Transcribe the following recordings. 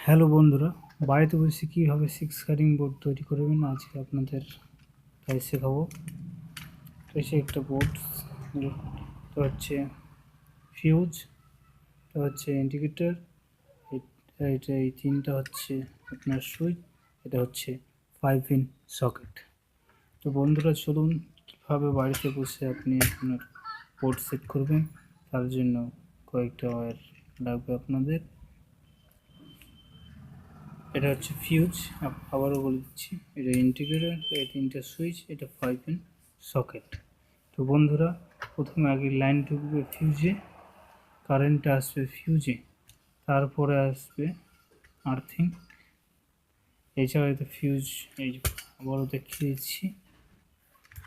Hello বন্ধুরা, বাড়িতে বসে কীভাবে 6 কাটিং বোর্ড তৈরি করবেন আজকে আপনাদের তাই শেখাবো। তো সে একটা বোর্ড, তো হচ্ছে ফিউজ, তো হচ্ছে ইন্ডিকেটর, এটা এই তিনটা হচ্ছে আপনার সুইচ, এটা হচ্ছে 5 পিন সকেট। তো বন্ধুরা চলুন কীভাবে বাড়িতে বসে আপনি আপনার বোর্ড সেট করবেন, তার জন্য কয়েকটা ওয়্যার লাগবে আপনাদের। এটা হচ্ছে ফিউজ, আবারও বলে দিচ্ছি, এটা ইন্টিগ্রেটর, এই তিনটা সুইচ, এটা 5 পিন সকেট। তো বন্ধুরা প্রথমে আগে লাইন ঢুকবে ফিউজে, কারেন্টটা আসবে ফিউজে, তারপরে আসবে আর্থিং। এছাড়া এটা ফিউজ, এই আবারও দেখিয়ে দিচ্ছি,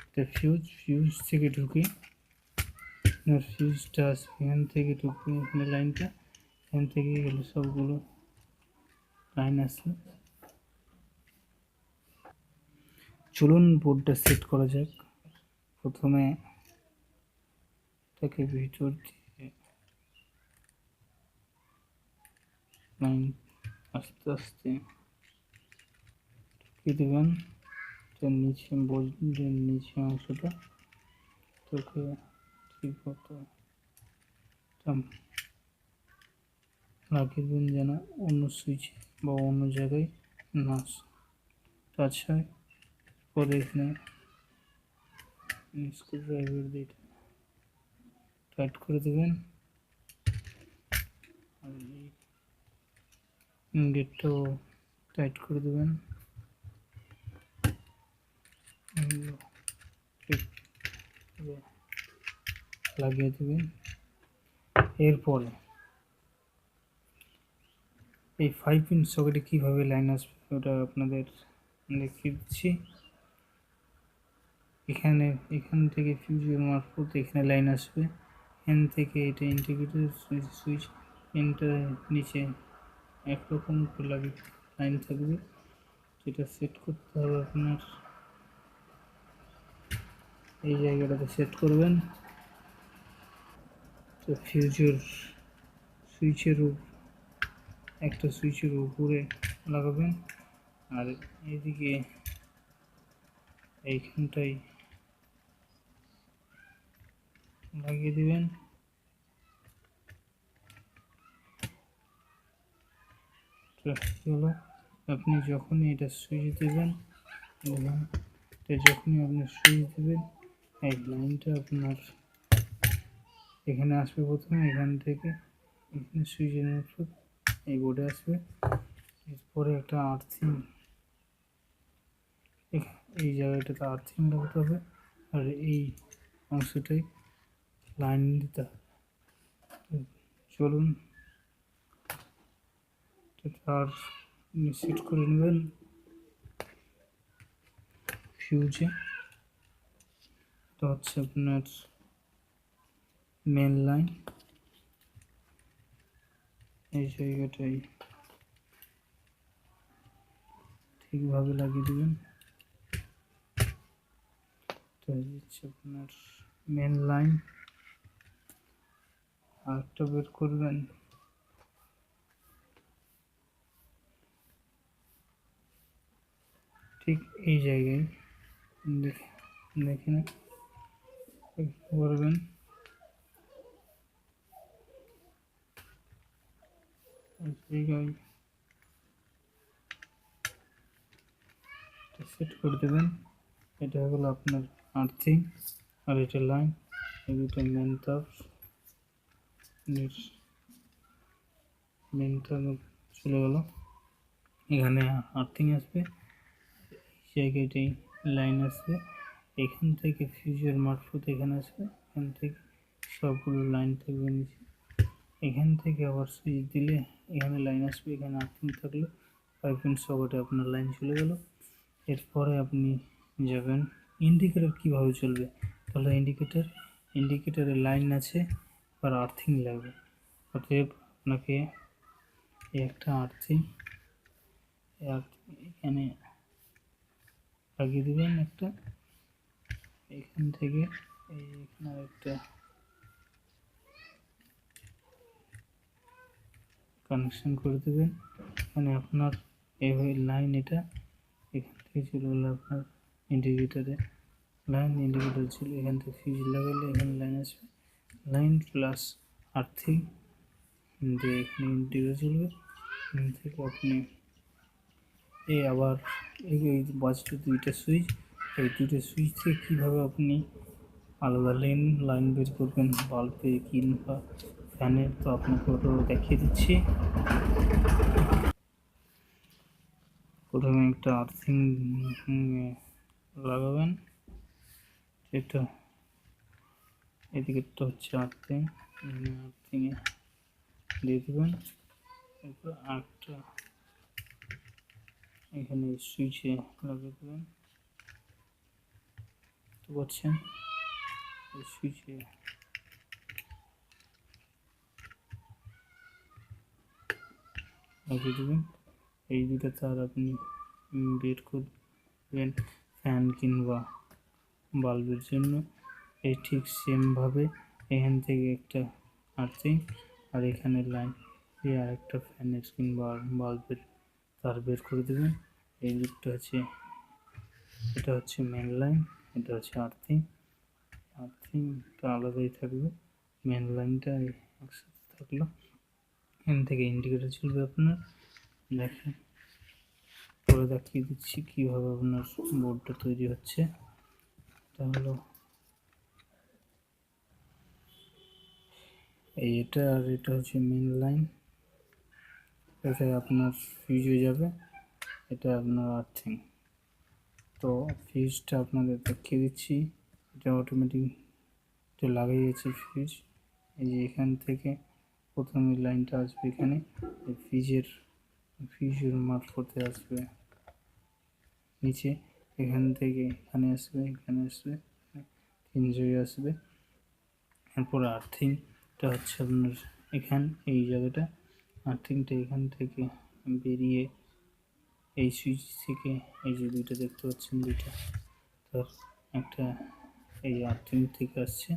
এটা ফিউজ থেকে ঢুকে ফিউজটা আসবে এখান থেকে ঢুকবে, এখানে লাইনটা এখান থেকে গেলে সবগুলো লাইন আসবে। চলুন বোর্ডটা সেট করা যাক। প্রথমে এটাকে ভিতর দিয়ে লাইন আস্তে আস্তে ঢুকিয়ে দেবেন, এটার নিচে বোর্ডের নিচে অংশটা তোকে ঠিক মতো লাগিয়ে দেবেন যেন অন্য সুইচে বা অন্য জায়গায় না টাচ হয়। পরে এখানে স্ক্রুড্রাইভার দিয়ে টাইট করে দেবেন, আর এই গেটটাও টাইট করে দেবেন। লাগিয়ে দেবেন। এরপরে এই 5 পিন সকেটে কীভাবে লাইন আসবে ওটা আপনাদের দেখিয়ে দিচ্ছি। এখান থেকে ফিউজের মারফত এখানে লাইন আসবে, এখান থেকে এটা ইন্টিগ্রেটর সুইচ এনটা নিচে একরকম লাগে লাইন থাকবে, যেটা সেট করতে হবে আপনার এই জায়গাটাতে সেট করবেন। তো ফিউজের একটা সুইচের উপরে লাগাবেন, আর এইদিকে এইখানটাই লাগিয়ে দেবেন। হলো আপনি যখনই এটা সুইচ দেবেন, যখনই আপনি সুইচ দেবেন এই লাইনটা আপনার এখানে আসবে, প্রথমে এখান থেকে এখানে সুইচের মারফত এই বোর্ডে আসবে। এরপরে একটা আর্থিং, এই জায়গাটাতে আর্থিং লাগাতে হবে, আর এই অংশটাই লাইন দিতে হবে। চলুন তার সেট করে নেবেন ফিউজে। এটা হচ্ছে আপনার মেন লাইন, এই জায়গাটাই ঠিকভাবে লাগিয়ে দেবেন। তো হচ্ছে আপনার মেন লাইন, আরেকটা বের করবেন, ঠিক এই জায়গায় দেখে করবেন, এই জায়গায় সেট করে দেবেন। এটা হলো আপনার আর্থিং, আর এটা লাইন, এই দুটো মেন তার, মেন তার চলে গেল, এখানে আর্থিং আসবে, জায়গাটাই লাইন আসবে, এখান থেকে ফিউজের মারফত এখানে আসবে, এখান থেকে সবগুলো লাইন থাকবে নিচে, এখান থেকে আবার সুইচ দিলে এখানে লাইন আসবে, এখানে আর্থিং থাকলে 5 পিন সকেটে আপনার লাইন চলে গেল। এরপরে আপনি যাবেন ইন্ডিকেটর কীভাবে চলবে, তাহলে ইন্ডিকেটরের লাইন আছে, আর আর্থিং লাগবে, অতএব আপনাকে একটা আর্থিং এখানে লাগিয়ে দেবেন একটা, এখান থেকে এখানে একটা কানেকশন করে দেবেন, এখানে আপনার এইভাবে লাইন, এটা এখান থেকে চলে গেলো আপনার ইন্ডিকেটারে, লাইন ইন্ডিকেটার ছিল, এখান থেকে ফিউজ লাগালে এখানে লাইন আসবে, লাইন প্লাস আর্থিং দিয়ে এখানে ইন্ডিকেটার চলবে। এখান থেকে আপনি এই আবার এই বাজছে দুইটা সুইচ, এই দুটো সুইচ থেকে কীভাবে আপনি আলাদা লাইন বের করবেন বাল্বে কিংবা ফ্যানের, তো আপনাকে ওটা দেখিয়ে দিচ্ছি। প্রথমে একটা আর্থিং লাগাবেন, এটা এদিকেরটা হচ্ছে আর্থিংয়ে দিয়ে দেবেন। এরপর আরেকটা এখানে সুইচে লাগিয়ে দেবেন, বুঝতে পারছেন, এই সুইচে লাগিয়ে দেবেন। এই দুটো তার আপনি বের করবেন ফ্যান কিংবা বাল্বের জন্য। এই ঠিক সেমভাবে এখান থেকে একটা আর্থিং আর এখানে লাইন দিয়ে আরেকটা ফ্যানের কিংবা বাল্বের তার বের করে দেবেন। এই দিকটা হচ্ছে, এটা হচ্ছে মেন লাইন, এটা হচ্ছে আর্থিংটা আলাদাই থাকবে, মেন লাইনটা একসাথে থাকলো। এখান থেকে ইন্ডিকেটার চলবে আপনার, দেখেন পরে দেখিয়ে দিচ্ছি কীভাবে আপনার বোর্ডটা তৈরি হচ্ছে। এটা হলো এটা, আর এটা হচ্ছে মেন লাইন, এতে আপনার ফিউজ হয়ে যাবে, এটা আপনার আর্থিং। তো ফিউজটা আপনাদের দেখিয়ে দিচ্ছি, এটা অটোমেটিক লাগাই গেছে ফিউজ। এই যে এখান থেকে প্রথমে লাইনটা আসবে এখানে, ফিউজের মারফতে আসবে নিচে, এখান থেকে এখানে আসবে, এখানে আসবে, তিন জায়গায় আসবে। এরপর আর্থিংটা হচ্ছে আপনার এই জায়গাটা, আর্থিংটা এখান থেকে বেরিয়ে এই সুইচ থেকে, এই যে দুইটা দেখতে পাচ্ছেন দুইটা, তো একটা এই আর্থিং থেকে আসছে,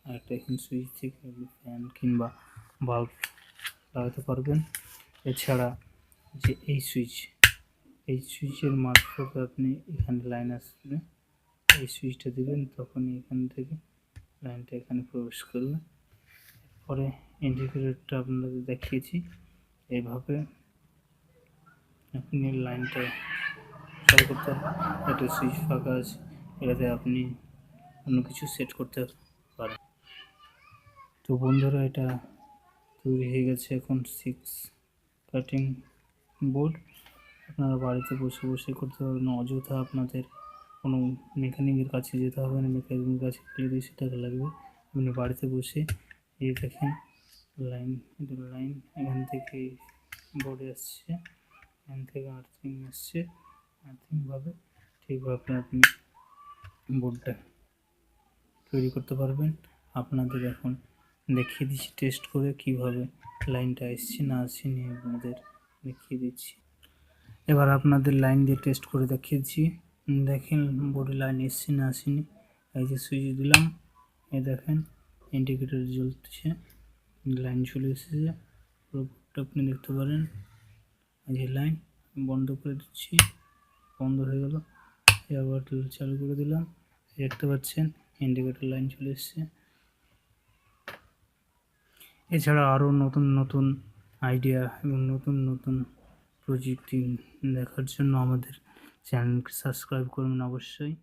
আর একটা এখানে সুইচ থেকে ফ্যান কিংবা বাল্ব লাগাতে পারবেন। এছাড়া যে এই সুইচের মারফত আপনি এখানে লাইন আসবে, এই সুইচটা দিবেন, তখনই এখান থেকে লাইনটা এখানে প্রবেশ করবে। পরে ইন্ডিকেটরটা আপনাদের দেখিয়েছি, এইভাবে আপনি লাইনটা চালু করতে পারবেন। একটা সুইচ ফাঁকা আছে, এটাতে আপনি অন্য কিছু সেট করতে পারেন। তো বন্ধুরা, এটা তৈরি হয়ে গেছে এখন 6 কাটিং বোর্ড। আপনারা বাড়িতে বসে বসে করতে পারবেন, অযথা আপনাদের কোনো মেকানিকের কাছে যেতে হবে না, মেকানিকের কাছে গেলে 200 টাকা লাগবে। আপনি বাড়িতে বসে এই দেখেন লাইন, এখান থেকে বোর্ডে আসছে, এখান থেকে আর্থিং আসছে, আর্থিংভাবে ঠিকভাবে আপনি বোর্ডটা তৈরি করতে পারবেন। আপনাদের এখন দেখিয়ে দিচ্ছি টেস্ট করে কীভাবে লাইনটা এসছে না আসছে নিয়ে আপনাদের দেখিয়ে দিচ্ছি। এবার আপনাদের লাইন দিয়ে টেস্ট করে দেখিয়েছি, দেখেন বোর্ডে লাইন এসছে না আসেনি। এই যে সুইচ দিলাম, এই দেখেন ইন্ডিকেটর জ্বলছে, লাইন চলে এসেছে, পুরো বোর্ডটা আপনি দেখতে পারেন। এই যে লাইন বন্ধ করে দিচ্ছি, বন্ধ হয়ে গেল, আবার চালু করে দিলাম, দেখতে পাচ্ছেন ইন্ডিকেটর লাইন চলে এসছে। এছাড়া আরও নতুন নতুন আইডিয়া এবং নতুন নতুন প্রযুক্তি দেখার জন্য আমাদের চ্যানেলকে সাবস্ক্রাইব করবেন অবশ্যই।